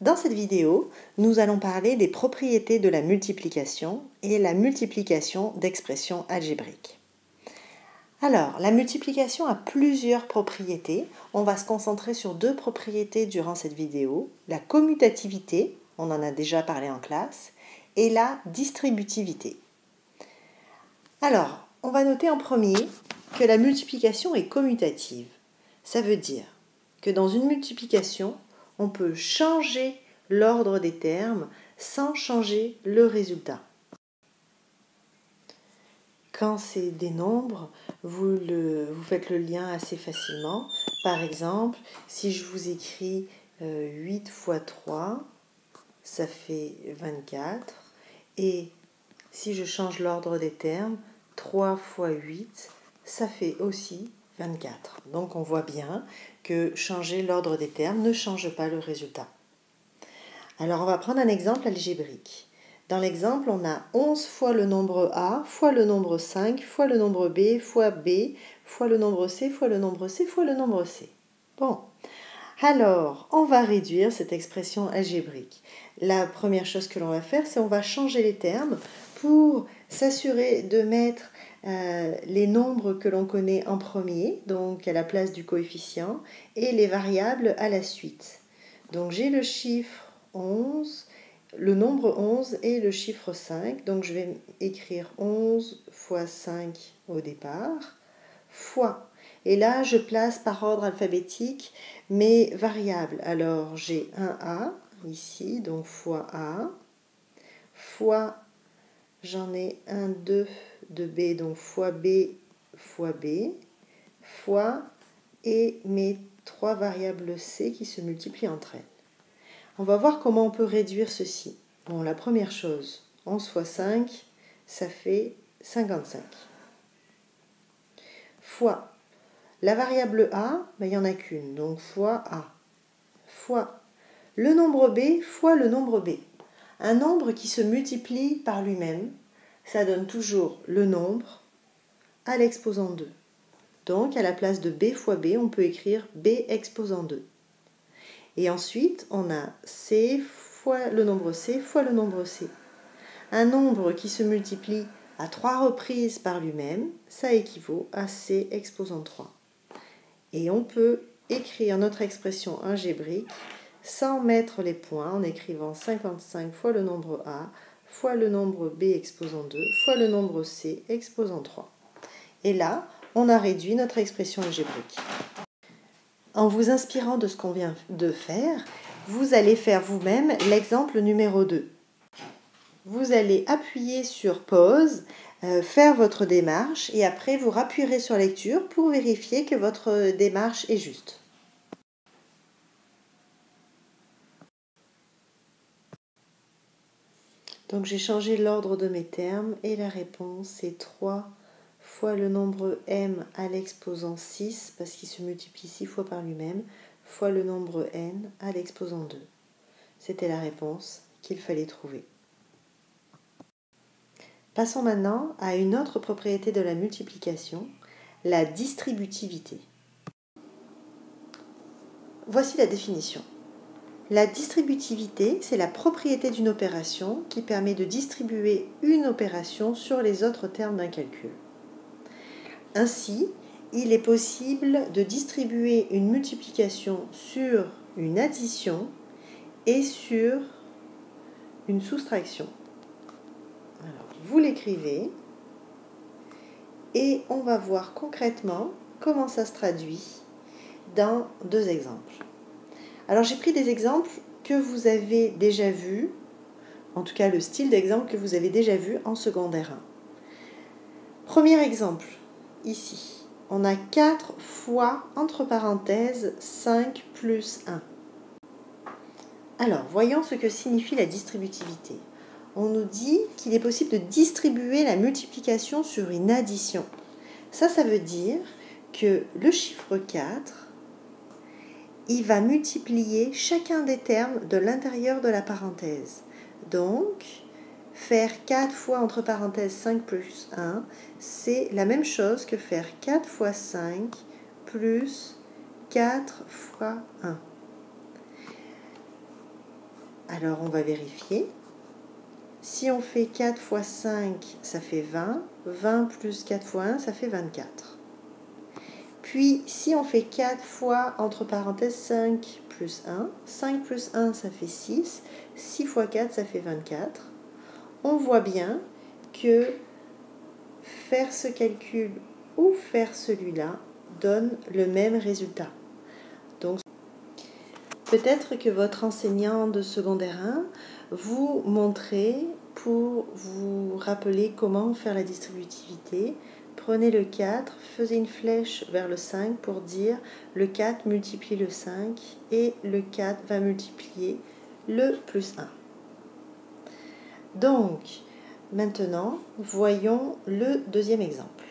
Dans cette vidéo, nous allons parler des propriétés de la multiplication et la multiplication d'expressions algébriques. Alors, la multiplication a plusieurs propriétés. On va se concentrer sur deux propriétés durant cette vidéo. La commutativité, on en a déjà parlé en classe, et la distributivité. Alors, on va noter en premier que la multiplication est commutative. Ça veut dire que dans une multiplication, on peut changer l'ordre des termes sans changer le résultat. Quand c'est des nombres, vous faites le lien assez facilement. Par exemple, si je vous écris 8 fois 3, ça fait 24. Et si je change l'ordre des termes, 3 fois 8, ça fait aussi 24. Donc on voit bien que changer l'ordre des termes ne change pas le résultat. Alors on va prendre un exemple algébrique. Dans l'exemple, on a 11 fois le nombre A, fois le nombre 5, fois le nombre B, fois B, fois le nombre C, fois le nombre C, fois le nombre C. Bon, alors on va réduire cette expression algébrique. La première chose que l'on va faire, c'est on va changer les termes pour s'assurer de mettre les nombres que l'on connaît en premier, donc à la place du coefficient, et les variables à la suite. Donc j'ai le chiffre 11, le nombre 11 et le chiffre 5. Donc je vais écrire 11 fois 5 au départ, fois. Et là, je place par ordre alphabétique mes variables. Alors j'ai un A ici, donc fois A, fois, j'en ai un 2 de B, donc fois B, fois, et mes trois variables C qui se multiplient entre elles. On va voir comment on peut réduire ceci. Bon, la première chose, 11 fois 5, ça fait 55. Fois, la variable A, il n'y en a qu'une, donc fois A. Fois le nombre B fois le nombre B. Un nombre qui se multiplie par lui-même, ça donne toujours le nombre à l'exposant 2. Donc, à la place de B fois B, on peut écrire B exposant 2. Et ensuite, on a C fois le nombre C fois le nombre C. Un nombre qui se multiplie à 3 reprises par lui-même, ça équivaut à C exposant 3. Et on peut écrire notre expression algébrique sans mettre les points en écrivant 55 fois le nombre A fois le nombre B exposant 2 fois le nombre C exposant 3. Et là, on a réduit notre expression algébrique. En vous inspirant de ce qu'on vient de faire, vous allez faire vous-même l'exemple numéro 2. Vous allez appuyer sur pause, faire votre démarche et après vous rappuierez sur lecture pour vérifier que votre démarche est juste. Donc j'ai changé l'ordre de mes termes et la réponse est 3 fois le nombre m à l'exposant 6, parce qu'il se multiplie 6 fois par lui-même, fois le nombre n à l'exposant 2. C'était la réponse qu'il fallait trouver. Passons maintenant à une autre propriété de la multiplication, la distributivité. Voici la définition. La distributivité, c'est la propriété d'une opération qui permet de distribuer une opération sur les autres termes d'un calcul. Ainsi, il est possible de distribuer une multiplication sur une addition et sur une soustraction. Alors, vous l'écrivez et on va voir concrètement comment ça se traduit dans deux exemples. Alors, j'ai pris des exemples que vous avez déjà vus, en tout cas le style d'exemple que vous avez déjà vu en secondaire 1. Premier exemple, ici. On a 4 fois, entre parenthèses, 5 plus 1. Alors, voyons ce que signifie la distributivité. On nous dit qu'il est possible de distribuer la multiplication sur une addition. Ça veut dire que le chiffre 4, il va multiplier chacun des termes de l'intérieur de la parenthèse. Donc, faire 4 fois entre parenthèses 5 plus 1, c'est la même chose que faire 4 fois 5 plus 4 fois 1. Alors on va vérifier. Si on fait 4 fois 5, ça fait 20. 20 plus 4 fois 1, ça fait 24. Puis si on fait 4 fois, entre parenthèses, 5 plus 1, 5 plus 1, ça fait 6. 6 fois 4, ça fait 24. On voit bien que faire ce calcul ou faire celui-là donne le même résultat. Donc, peut-être que votre enseignant de secondaire 1 vous montrait pour vous rappeler comment faire la distributivité. Prenez le 4, faisez une flèche vers le 5 pour dire le 4 multiplie le 5 et le 4 va multiplier le plus 1. Donc, maintenant, voyons le deuxième exemple.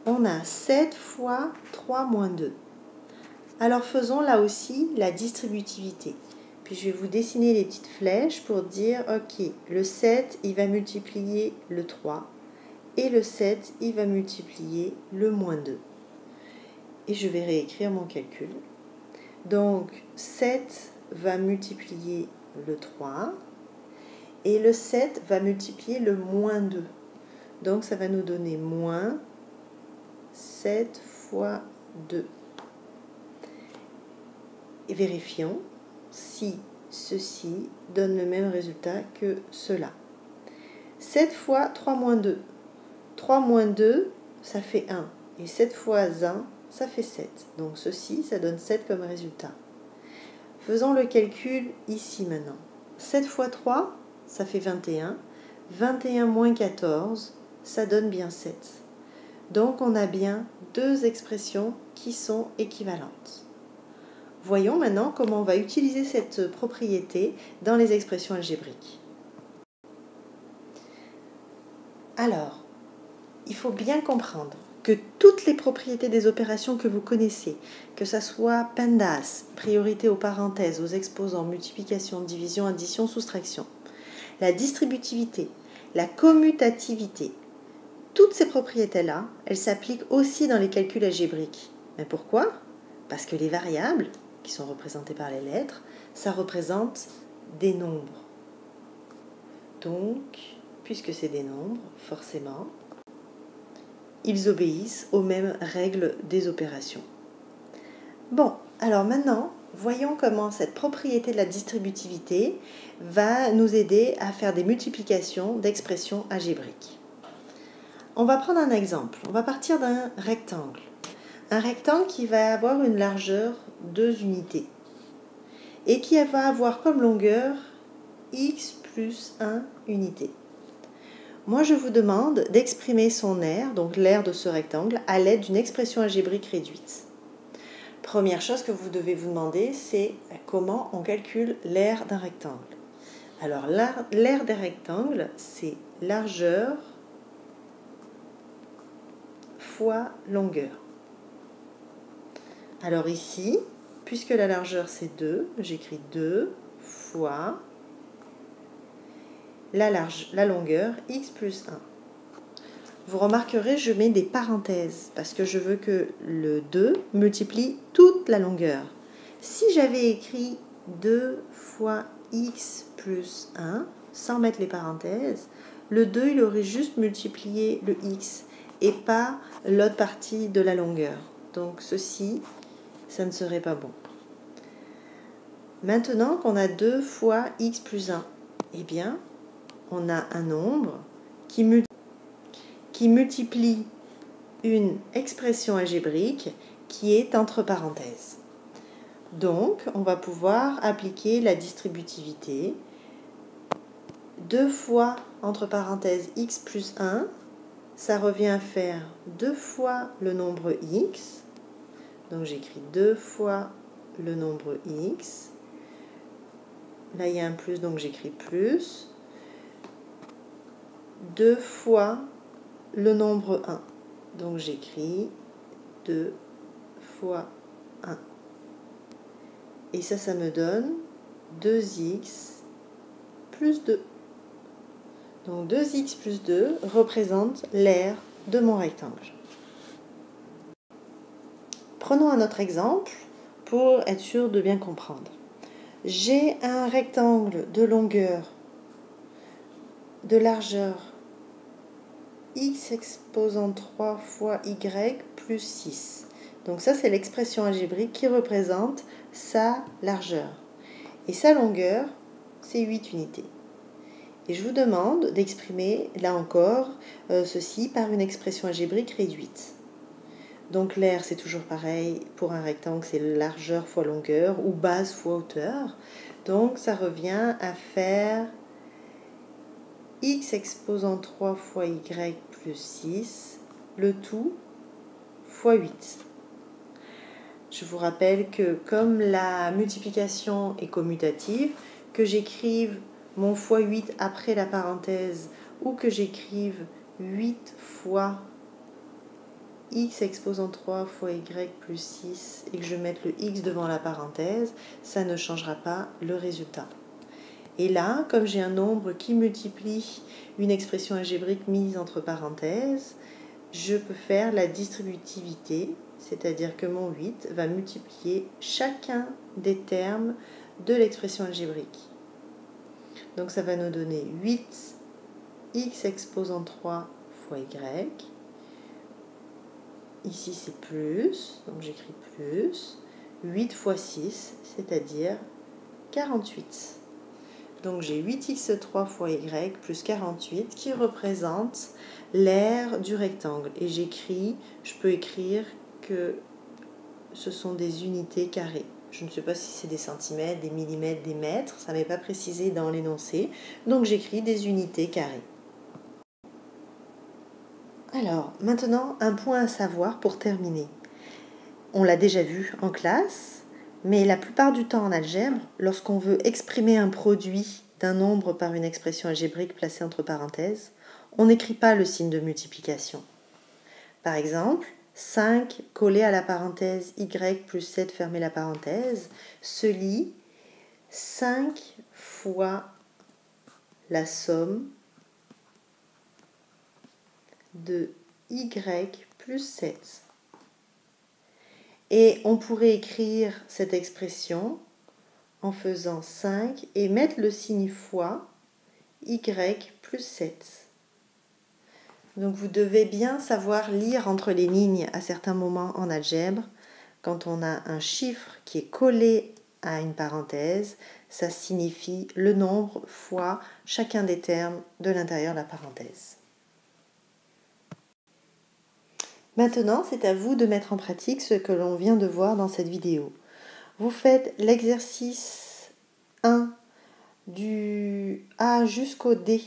On a 7 fois 3 moins 2. Alors faisons là aussi la distributivité. Puis je vais vous dessiner les petites flèches pour dire, ok, le 7, il va multiplier le 3. Et le 7, il va multiplier le moins 2. Et je vais réécrire mon calcul. Donc 7 va multiplier le 3. Et le 7 va multiplier le moins 2. Donc ça va nous donner moins 7 fois 2. Et vérifions si ceci donne le même résultat que cela. 7 fois 3 moins 2. 3 moins 2, ça fait 1. Et 7 fois 1, ça fait 7. Donc ceci, ça donne 7 comme résultat. Faisons le calcul ici maintenant. 7 fois 3, ça fait 21. 21 moins 14, ça donne bien 7. Donc on a bien deux expressions qui sont équivalentes. Voyons maintenant comment on va utiliser cette propriété dans les expressions algébriques. Alors, il faut bien comprendre que toutes les propriétés des opérations que vous connaissez, que ce soit PEMDAS, priorité aux parenthèses, aux exposants, multiplication, division, addition, soustraction, la distributivité, la commutativité, toutes ces propriétés-là, elles s'appliquent aussi dans les calculs algébriques. Mais pourquoi? Parce que les variables, qui sont représentées par les lettres, ça représente des nombres. Donc, puisque c'est des nombres, forcément, ils obéissent aux mêmes règles des opérations. Bon, alors maintenant, voyons comment cette propriété de la distributivité va nous aider à faire des multiplications d'expressions algébriques. On va prendre un exemple. On va partir d'un rectangle. Un rectangle qui va avoir une largeur 2 unités et qui va avoir comme longueur x plus 1 unité. Moi, je vous demande d'exprimer son aire, donc l'aire de ce rectangle, à l'aide d'une expression algébrique réduite. Première chose que vous devez vous demander, c'est comment on calcule l'aire d'un rectangle. Alors, l'aire des rectangles, c'est largeur fois longueur. Alors ici, puisque la largeur c'est 2, j'écris 2 fois la longueur x plus 1. Vous remarquerez, je mets des parenthèses parce que je veux que le 2 multiplie toute la longueur. Si j'avais écrit 2 fois x plus 1, sans mettre les parenthèses, le 2 il aurait juste multiplié le x et pas l'autre partie de la longueur. Donc ceci, ça ne serait pas bon. Maintenant qu'on a 2 fois x plus 1, eh bien, on a un nombre qui multiplie une expression algébrique qui est entre parenthèses. Donc, on va pouvoir appliquer la distributivité. 2 fois, entre parenthèses, x plus 1, ça revient à faire 2 fois le nombre x. Donc, j'écris 2 fois le nombre x. Là, il y a un plus, donc j'écris plus. 2 fois le nombre 1. Donc, j'écris 2 fois 1. Et ça me donne 2x plus 2. Donc 2x plus 2 représente l'aire de mon rectangle. Prenons un autre exemple pour être sûr de bien comprendre. J'ai un rectangle de longueur, de largeur x exposant 3 fois y plus 6. Donc ça, c'est l'expression algébrique qui représente sa largeur. Et sa longueur, c'est 8 unités. Et je vous demande d'exprimer, là encore, ceci par une expression algébrique réduite. Donc l'air, c'est toujours pareil. Pour un rectangle, c'est largeur fois longueur ou base fois hauteur. Donc ça revient à faire x exposant 3 fois y plus 6, le tout fois 8. Je vous rappelle que comme la multiplication est commutative, que j'écrive mon fois 8 après la parenthèse ou que j'écrive 8 fois x exposant 3 fois y plus 6 et que je mette le x devant la parenthèse, ça ne changera pas le résultat. Et là, comme j'ai un nombre qui multiplie une expression algébrique mise entre parenthèses, je peux faire la distributivité, c'est-à-dire que mon 8 va multiplier chacun des termes de l'expression algébrique. Donc ça va nous donner 8x exposant 3 fois y. Ici c'est plus, donc j'écris plus. 8 fois 6, c'est-à-dire 48. Donc j'ai 8x3 fois y plus 48 qui représente l'aire du rectangle. Et je peux écrire que ce sont des unités carrées. Je ne sais pas si c'est des centimètres, des millimètres, des mètres, ça n'est pas précisé dans l'énoncé. Donc j'écris des unités carrées. Alors, maintenant, un point à savoir pour terminer. On l'a déjà vu en classe, mais la plupart du temps en algèbre, lorsqu'on veut exprimer un produit d'un nombre par une expression algébrique placée entre parenthèses, on n'écrit pas le signe de multiplication. Par exemple, 5 collé à la parenthèse y plus 7 fermé la parenthèse se lit 5 fois la somme de y plus 7. Et on pourrait écrire cette expression en faisant 5 et mettre le signe fois y plus 7. Donc vous devez bien savoir lire entre les lignes à certains moments en algèbre. Quand on a un chiffre qui est collé à une parenthèse, ça signifie le nombre fois chacun des termes de l'intérieur de la parenthèse. Maintenant, c'est à vous de mettre en pratique ce que l'on vient de voir dans cette vidéo. Vous faites l'exercice 1 du A jusqu'au D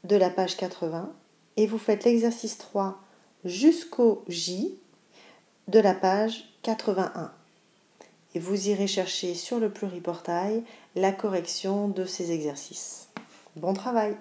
de la page 80 et vous faites l'exercice 3 jusqu'au J de la page 81. Et vous irez chercher sur le pluriportail la correction de ces exercices. Bon travail!